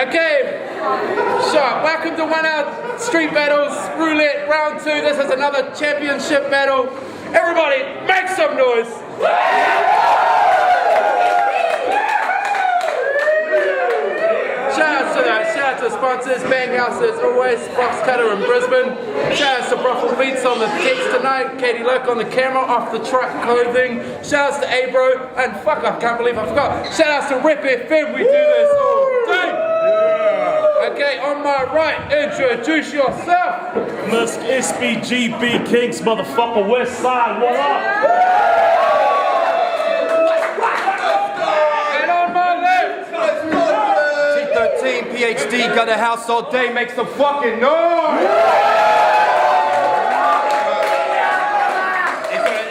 Okay, so welcome to 1 Hour Street Battles, Roulette, round 2. This is another championship battle. Everybody, make some noise. Shout out to sponsors, Bang House as always, Fox Cutter in Brisbane. Shout out to Brothel Beats on the text tonight, Katie Luke on the camera, Off the Truck Clothing. Shout out to Abro, and fuck, I can't believe I forgot. Shout out to Rep FM, we do this all day. Okay, on my right, introduce yourself. MISK, SBGB Kings, motherfucker, West Side, what up? And on my left, T-13, PhD, got a house all day, make some fucking noise!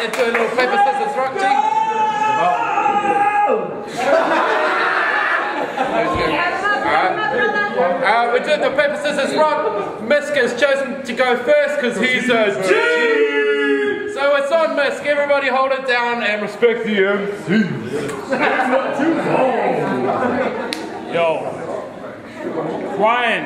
into a little paper, scissors, rock, G. We did the paper, scissors, rock. MISK has chosen to go first because he's a G. So it's on MISK. Everybody hold it down and respect the MC. Yo, Ryan,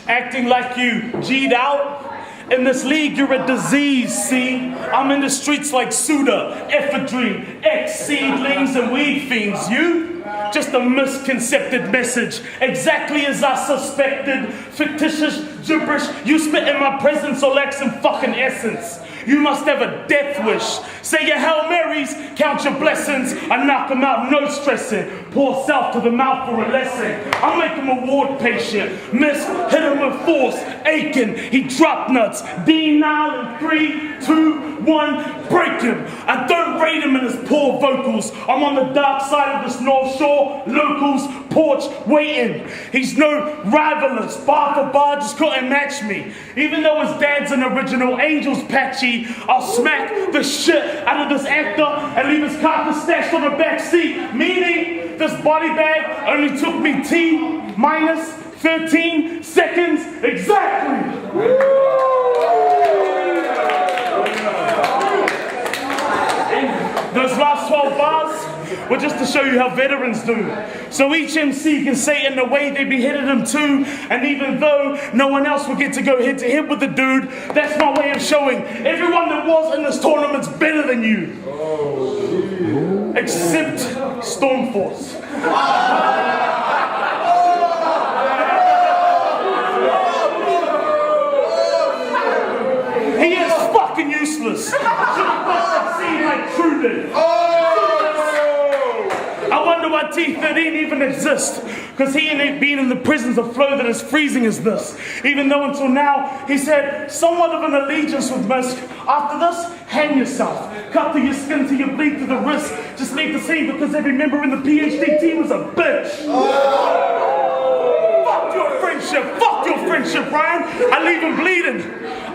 acting like you G'd out. In this league, you're a disease, see? I'm in the streets like Suda, ephedrine, ex-seedlings and weed fiends. You? Just a misconcepted message, exactly as I suspected. Fictitious gibberish, you spit in my presence or lack some fucking essence. You must have a death wish. Say your Hail Marys, count your blessings. I knock them out, no stressing. Pour self to the mouth for a lesson. I make him a ward patient. MISK, hit him with force, aching. He dropped nuts. D-Nile in 3, 2, 1, break him. I don't rate him in his poor vocals. I'm on the dark side of this North Shore, locals, porch, waiting. He's no rivalist, bar for bar, just couldn't match me. Even though his dad's an original Angels patchy, I'll smack the shit out of this actor and leave his carcass stashed on the back seat. Meaning, this body bag only took me T minus 13 seconds exactly. Those last 12 bars were just to show you how veterans do. So each MC can say it in the way they beheaded him too, and even though no one else will get to go head to head with the dude, that's my way of showing everyone that was in this tournament's better than you. Except Stormforce. He is fucking useless. Should have busted scene like True did. I wonder why T-13 even exists. Because he ain't been in the prisons of flow that is freezing as this. Even though until now, he's had somewhat of an allegiance with MISK. After this, hang yourself. Cut through your skin till you bleed through the wrist. Just leave the scene because every member in the PhD team is a bitch. Fuck your friendship. Fuck your friendship, Ryan. I leave him bleeding.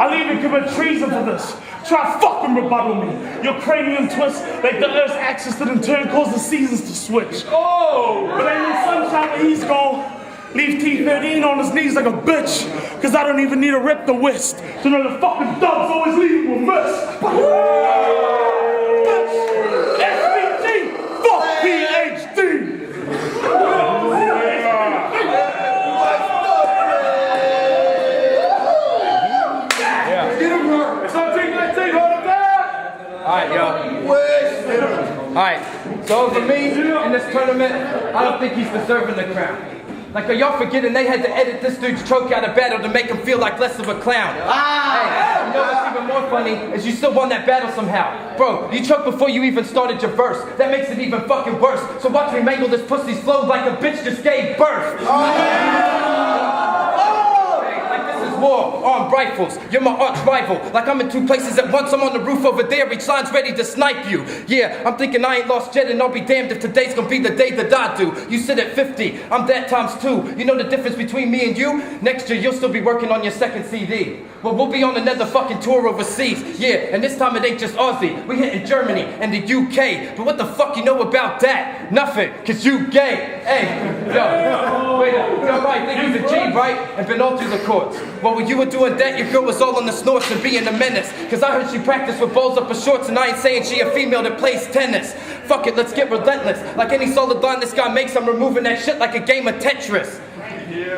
I'll even commit treason for this. Try fucking rebuttal me. Your cranium twist like the Earth's axis that in turn cause the seasons to switch. Oh! But ain't no sunshine where he's gone. Leave T-13 on his knees like a bitch. Cause I don't even need to rip the West to know the fucking dogs always leave with MISK. Bitch! SBG! Fuck PhD! Alright, yo. Alright, so over me in this tournament, I don't think he's deserving the crown. Like, are y'all forgetting they had to edit this dude's choke out of battle to make him feel like less of a clown? Hey, you know what's even more funny is you still won that battle somehow. Bro, you choked before you even started your verse. That makes it even fucking worse. So watch me mangle this pussy's flow like a bitch just gave birth. War, armed rifles, you're my arch rival. Like I'm in two places at once, I'm on the roof over there, each line's ready to snipe you. Yeah, I'm thinking I ain't lost yet, and I'll be damned if today's gonna be the day that I do. You sit at 50, I'm that times 2. You know the difference between me and you? Next year you'll still be working on your second CD. Well, we'll be on another fucking tour overseas. Yeah, and this time it ain't just Aussie. We hitting Germany and the UK. But what the fuck you know about that? Nothing, cause you gay. Hey, yo, wait, you're right, think he's a G, right? And been all through the courts. Well, when you were doing that, your girl was all on the snorts and being a menace. Cause I heard she practiced with balls up her shorts, and I ain't saying she a female that plays tennis. Fuck it, let's get relentless. Like any solid line this guy makes, I'm removing that shit like a game of Tetris.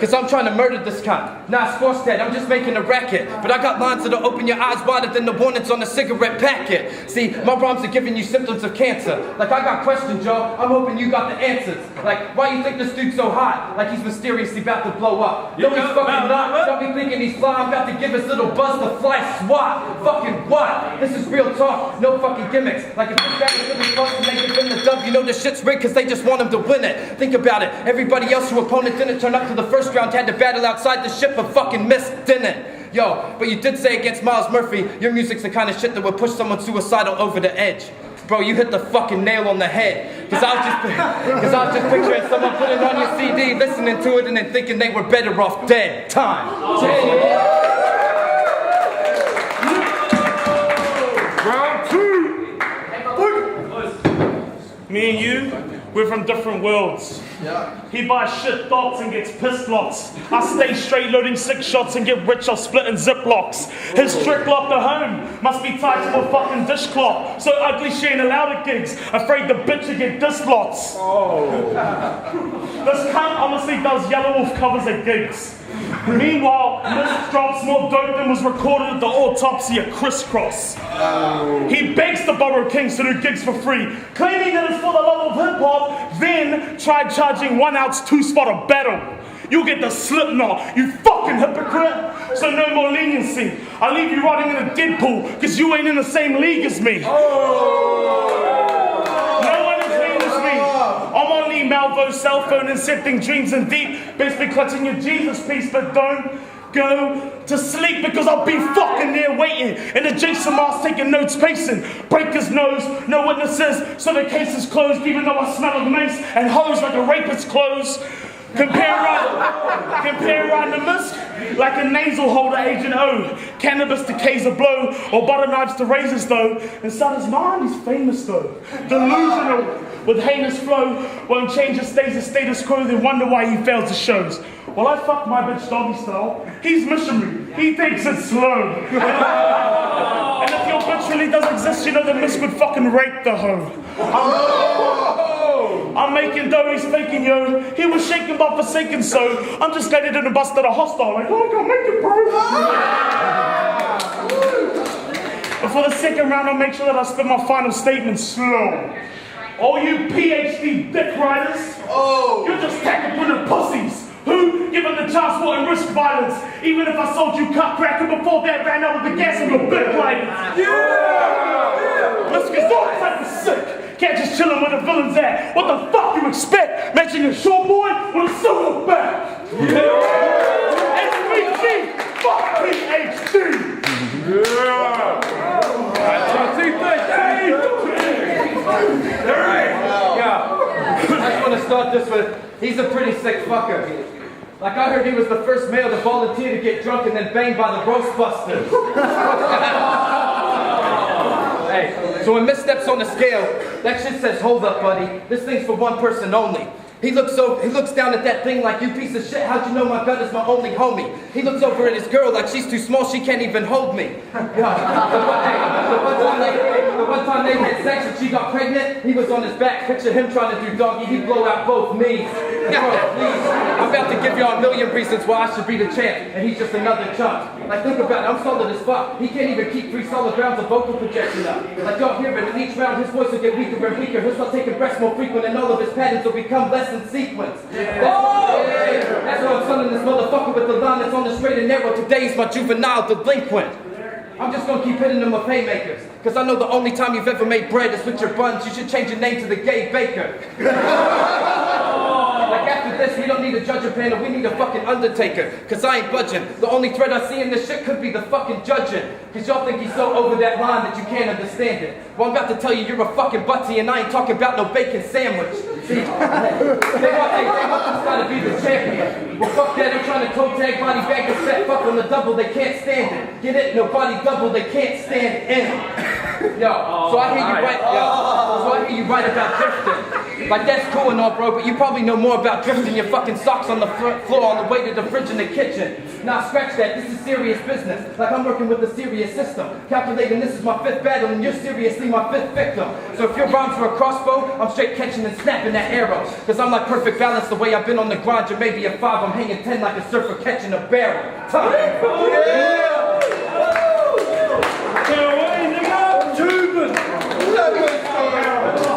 Cause I'm trying to murder this cunt. Nah, squash that, I'm just making a racket. But I got lines that'll open your eyes wider than the warnings on a cigarette packet. See, my rhymes are giving you symptoms of cancer. Like I got questions, y'all, I'm hoping you got the answers. Like, why you think this dude's so hot? Like he's mysteriously about to blow up. No, he's fucking not. Don't be thinking he's fly, I'm about to give his little buzz the fly swat. Fucking what? This is real talk, no fucking gimmicks. Like if this guy was really close and they could win the dub, you know this shit's rigged cause they just want him to win it. Think about it, everybody else who opponent didn't turn up to the first round had to battle outside the ship but fucking MISK didn't. Yo, but you did say against Miles Murphy, your music's the kind of shit that would push someone suicidal over the edge. Bro, you hit the fucking nail on the head. Cause I was just picturing someone putting on your CD, listening to it, and then thinking they were better off dead. Time. Round two. Me and you, we're from different worlds. Yeah. He buys shit thoughts and gets pissed lots. I stay straight loading 6 shots and get rich off splitting ziplocs. His trick locked at home must be tied to a fucking dishcloth. So ugly she ain't allowed at gigs, afraid the bitch will get diss lots. Oh. This cunt honestly does Yellow Wolf covers at gigs. Meanwhile, MISK drops more dope than was recorded at the autopsy at Crisscross. Oh. He begs the Borough Kings to do gigs for free, claiming that it's for the love of hip-hop, then tried charging 1 ounce 2-spot a battle. You get the Slipknot, you fucking hypocrite. So no more leniency. I leave you rotting in a Deadpool, because you ain't in the same league as me. I'm on Lee Malvo's cell phone incepting dreams in deep. Best be clutching your Jesus piece, but don't go to sleep because I'll be fucking there waiting. And the Jason Mars taking notes, pacing. Break his nose, no witnesses, so the case is closed. Even though I smell of mace and hose like a rapist's clothes. Compare Ryan to MISK like a nasal holder, Agent O. Cannabis decays a blow, or butter knives to razors though. Inside his mind, he's famous though. Delusional with heinous flow, won't change his stays his status quo, then wonder why he fails the shows. Well, I fucked my bitch doggy style. He's missionary. He takes it slow. And if your bitch really does exist, you know that MISK would fucking rape the hoe. I'm making dough, he's faking yo. He was shaken but forsaken, so I'm just glad he didn't bust at a hostile. Like, oh, I can't make it, bro. But for the second round, I'll make sure that I spit my final statement slow. All you PhD dick riders, you're just tackle-printed pussies. Who, given the chance, wouldn't risk violence? Even if I sold you cut cracker before that ran out of the gas in your big light. MISK is all type of sick. Can't just chillin' where the villain's at. What the fuck you expect? Matching a short boy with a solo back. SVG, fuck PhD. I just want to start this with, he's a pretty sick fucker. Like I heard he was the first male to volunteer to get drunk and then banged by the Roastbusters. Hey, so when MISK steps on the scale, that shit says, hold up, buddy. This thing's for one person only. He looks down at that thing like, you piece of shit, how'd you know my gut is my only homie? He looks over at his girl like she's too small, she can't even hold me. The one time they had sex and she got pregnant, he was on his back. Picture him trying to do doggy, he'd blow out both me's. Bro, please, I'm about to give y'all a million reasons why I should be the champ, and he's just another chump. Like, think about it, I'm solid as fuck. He can't even keep 3 solid rounds of vocal projection up. Like, y'all hear it, in each round his voice will get weaker and weaker. He'll start taking breaths more frequent, and all of his patterns will become less in sequence. That's why I'm sunning this motherfucker with the line that's on the straight and narrow. Today's my juvenile delinquent. I'm just gonna keep hitting them with haymakers. Cause I know the only time you've ever made bread is with your buns. You should change your name to the Gay Baker. Like after this, we don't need a judge or panel, we need a fucking undertaker. Cause I ain't budging. The only thread I see in this shit could be the fucking judging. Cause y'all think he's so over that line that you can't understand it. Well, I'm about to tell you you're a fucking butty and I ain't talking about no bacon sandwich. See, they want this guy to be the champion. Well, fuck that, I'm trying to toe tag body bag and set fuck on the double, they can't stand it. Get it? No body double, they can't stand it. Yo, so I hear you right about drifting. Like that's cool and all, bro, but you probably know more about drifting your fucking socks on the floor on the way to the fridge in the kitchen. Now scratch that, this is serious business. Like I'm working with a serious system. Calculating this is my 5th battle and you're seriously my 5th victim. So if your rhymes were a crossbow, I'm straight catching and snapping that arrow. Cause I'm like perfect balance the way I've been on the grind. You're maybe a 5, I'm hanging 10 like a surfer catching a barrel. Time. Yeah!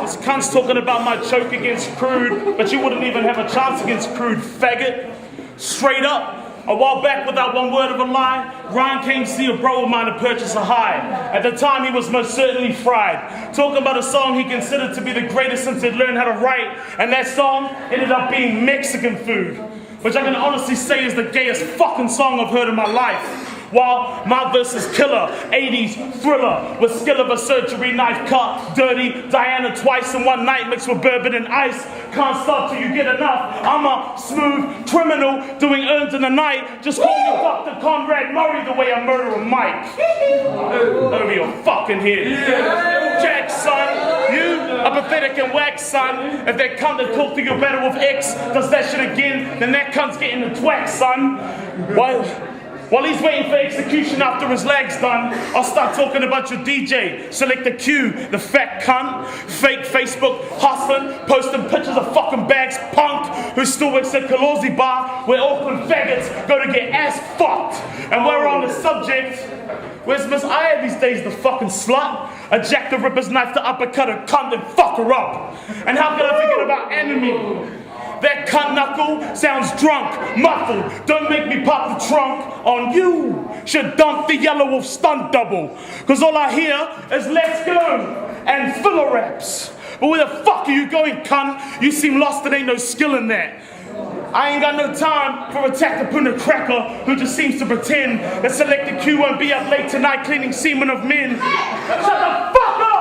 This cunt's talking about my choke against crude, but you wouldn't even have a chance against crude, faggot. Straight up. A while back, without one word of a lie, Ryan came to see a bro of mine to purchase a high. At the time, he was most certainly fried. Talking about a song he considered to be the greatest since he'd learned how to write, and that song ended up being Mexican food, which I can honestly say is the gayest fucking song I've heard in my life. While my verse is killer, 80s thriller, with skill of a surgery knife cut, dirty, Diana twice in one night mixed with bourbon and ice. Can't stop till you get enough. I'm a smooth criminal doing earns in the night. Just call me Dr. Conrad Murray the way I murder a Mike. Over your fucking head. Jack, son, you are pathetic and whack, son. If that cunt that talked to you better with X does that shit again, then that cunt's getting the twack, son. While he's waiting for execution after his leg's done, I'll start talking about your DJ. Select the Q, the fat cunt. Fake Facebook hustling, posting pictures of fucking bags punk who still works at Kalorzi Bar where Auckland faggots go to get ass fucked. And while we're on the subject, where's Miss Aya these days, the fucking slut? A Jack the Ripper's knife to uppercut a cunt and fuck her up. And how can I forget about Enemy? That cunt knuckle sounds drunk, muffled. Don't make me pop the trunk on you. Should dump the Yellow Wolf stunt double. Cause all I hear is let's go and filler raps. But where the fuck are you going, cunt? You seem lost, there ain't no skill in that. I ain't got no time for a Takapuna cracker who just seems to pretend that Selected Q won't be up late tonight cleaning semen of men. Shut the fuck up!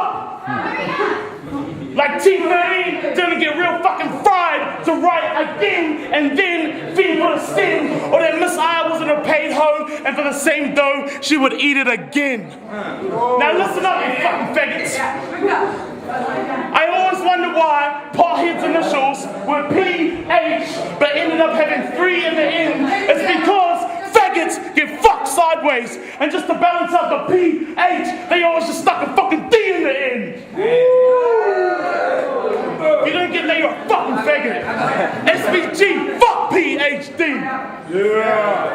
Like T-13, gonna get real fucking fried to write again and then feed for a sting. Or that Miss I wasn't a paid hoe and for the same dough she would eat it again. Now listen up, you fucking faggots. I always wondered why Pothead's initials were P-H but ended up having 3 in the end. It's because faggots get fucked sideways, and just to balance out the P-H, they always just stuck a fucking D in the end. If you don't get that, you're a fucking faggot. SVG, fuck PhD. Yeah.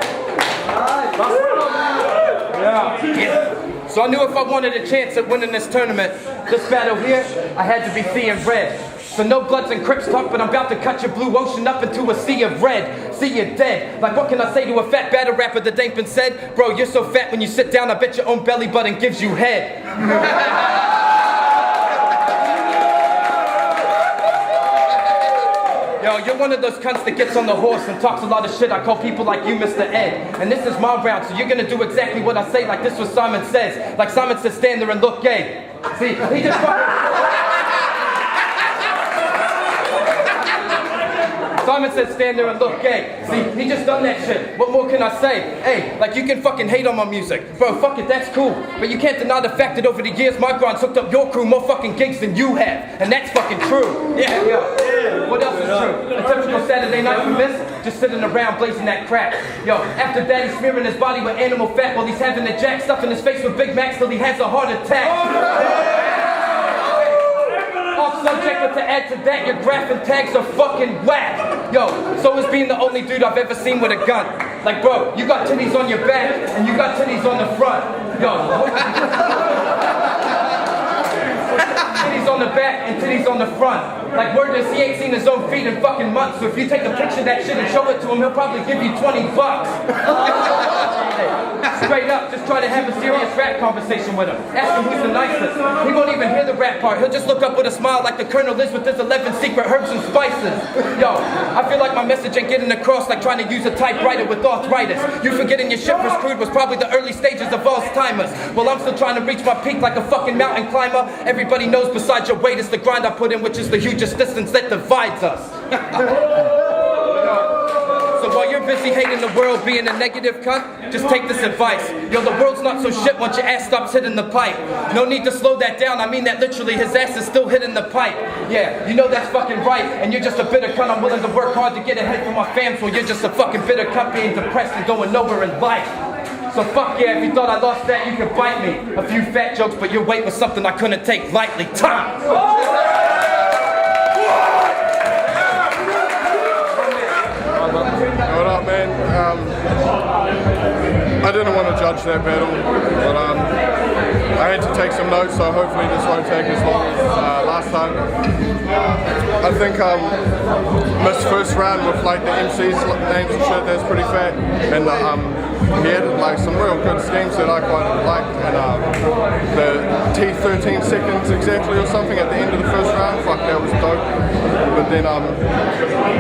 So I knew if I wanted a chance at winning this tournament, this battle here, I had to be seeing red. So no Bloods and Crips talk, but I'm about to cut your blue ocean up into a sea of red. See you dead. Like what can I say to a fat battle rapper that ain't been said? Bro, you're so fat when you sit down, I bet your own belly button gives you head. Yo, you're one of those cunts that gets on the horse and talks a lot of shit. I call people like you Mr. Ed. And this is my round, so you're gonna do exactly what I say, like this was Simon Says. Like Simon says, stand there and look gay. See, he just Simon said stand there and look gay. See, he just done that shit. What more can I say? Hey, like you can fucking hate on my music. Bro, fuck it, that's cool. But you can't deny the fact that over the years my grind's hooked up your crew more fucking gigs than you have. And that's fucking true. Yeah. What else is true? A typical Saturday night for Misk, just sitting around blazing that crack. Yo, after daddy smearing his body with animal fat while he's having the jack stuffing his face with Big Macs till he has a heart attack. Off subject, but to add to that, your graphing tags are fucking whack. Yo, so is being the only dude I've ever seen with a gun. Like, bro, you got titties on your back and you got titties on the front. Yo. Titties on the back and titties on the front. Like word is he ain't seen his own feet in fucking months. So if you take a picture of that shit and show it to him, he'll probably give you $20. Hey, straight up, just try to have a serious rap conversation with him. Ask him who's the nicest. He won't even hear the rap part. He'll just look up with a smile like the Colonel is with his 11 secret herbs and spices. Yo, I feel like my message ain't getting across like trying to use a typewriter with arthritis. You forgetting your shit was crude was probably the early stages of Alzheimer's. Well, I'm still trying to reach my peak like a fucking mountain climber. Everybody knows besides your weight, it's the grind I put in, which is the hugest distance that divides us. So while you're busy hating the world, being a negative cunt? Just take this advice. Yo, the world's not so shit once your ass stops hitting the pipe. No need to slow that down, I mean that literally, his ass is still hitting the pipe. Yeah, you know that's fucking right, and you're just a bitter cunt. I'm willing to work hard to get ahead for my fam, so you're just a fucking bitter cunt being depressed and going nowhere in life. So fuck yeah, if you thought I lost that, you can bite me. A few fat jokes, but your weight was something I couldn't take lightly. Time! What up, man? I didn't want to judge that battle, but I had to take some notes, so hopefully this won't take as long as last time. I think missed first round with like the MC's names and shit, that's pretty fat, and he had like some real good schemes that I quite liked, and the T-13 seconds exactly or something at the end of the first round, fuck, that was dope. But then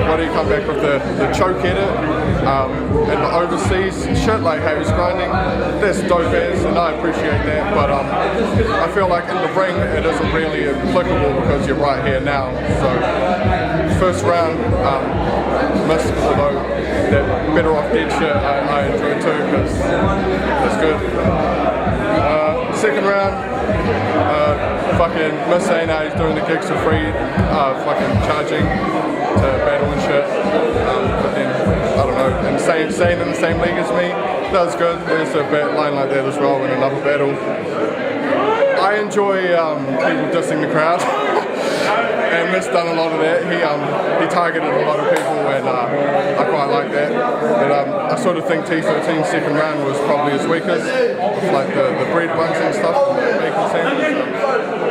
what do you come back with the choke header and the overseas shit, like how he's grinding, that's dope as, and I appreciate that, but I feel like in the ring it isn't really applicable because you're right here now. So first round missed, although that better off dead shit I enjoyed too because it's good. Second round, fucking miss saying how he's doing the gigs for free, fucking charging to battle and shit. But then, I don't know, and staying in the same league as me, that was good. There's a line like that as well in another battle. I enjoy people dissing the crowd. And Miss done a lot of that. He targeted a lot of people, and I quite like that. But I sort of think T-13's second round was probably his weakest, with like the bread buns and stuff, the bacon sandwich.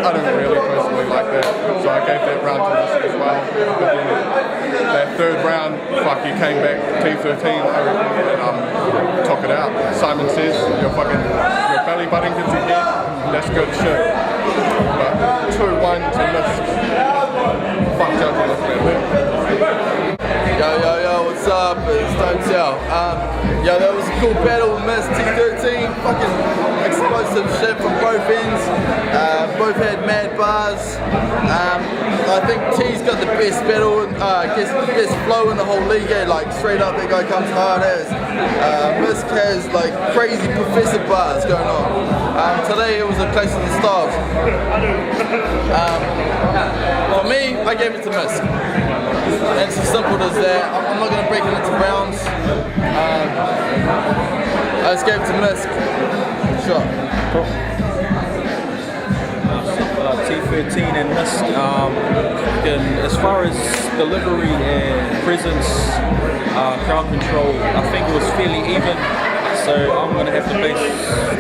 I don't really personally like that, so I gave that round to Miss as well. But then that third round, fuck, he came back T-13, I reckon, and took it out. Simon says, your belly button gets your head, that's good shit. But 2-1 to Miss. Fuck judging this battle. Yo, what's up? It's Don't Tell. Yo, that was a cool battle with Miss T-13. Fucking explosive shit from both ends. Both had mad bars. I think T's got the best battle, best flow in the whole league. Yeah, like straight up, that guy comes hard as. Misk has like crazy professor bars going on. Today it was a place of the stars. For me, I gave it to Misk. And it's as simple as that. I'm not going to break it into rounds. I just gave it to Misk. Sure. Cool. T-13 and Misk. As far as delivery and presence, crowd control, I think it was fairly even. So I'm going to have to base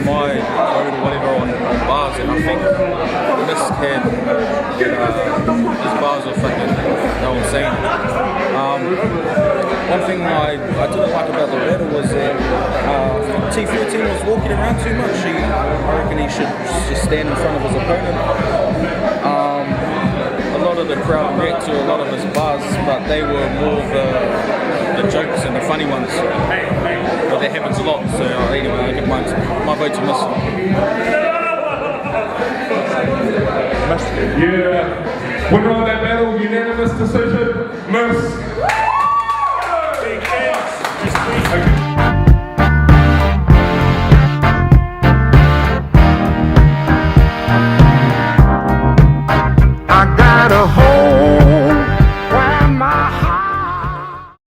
my vote or whatever on bars, and I think Misk had his bars are fucking insane. One thing I didn't like about the battle was that T-13 was walking around too much. I reckon he should just stand in front of his opponent. A lot of the crowd react to a lot of his bars, but they were more the jokes and the funny ones. But that happens a lot, so anyway, I give my vote to Misk. Yeah, winner of that battle, unanimous decision, Misk.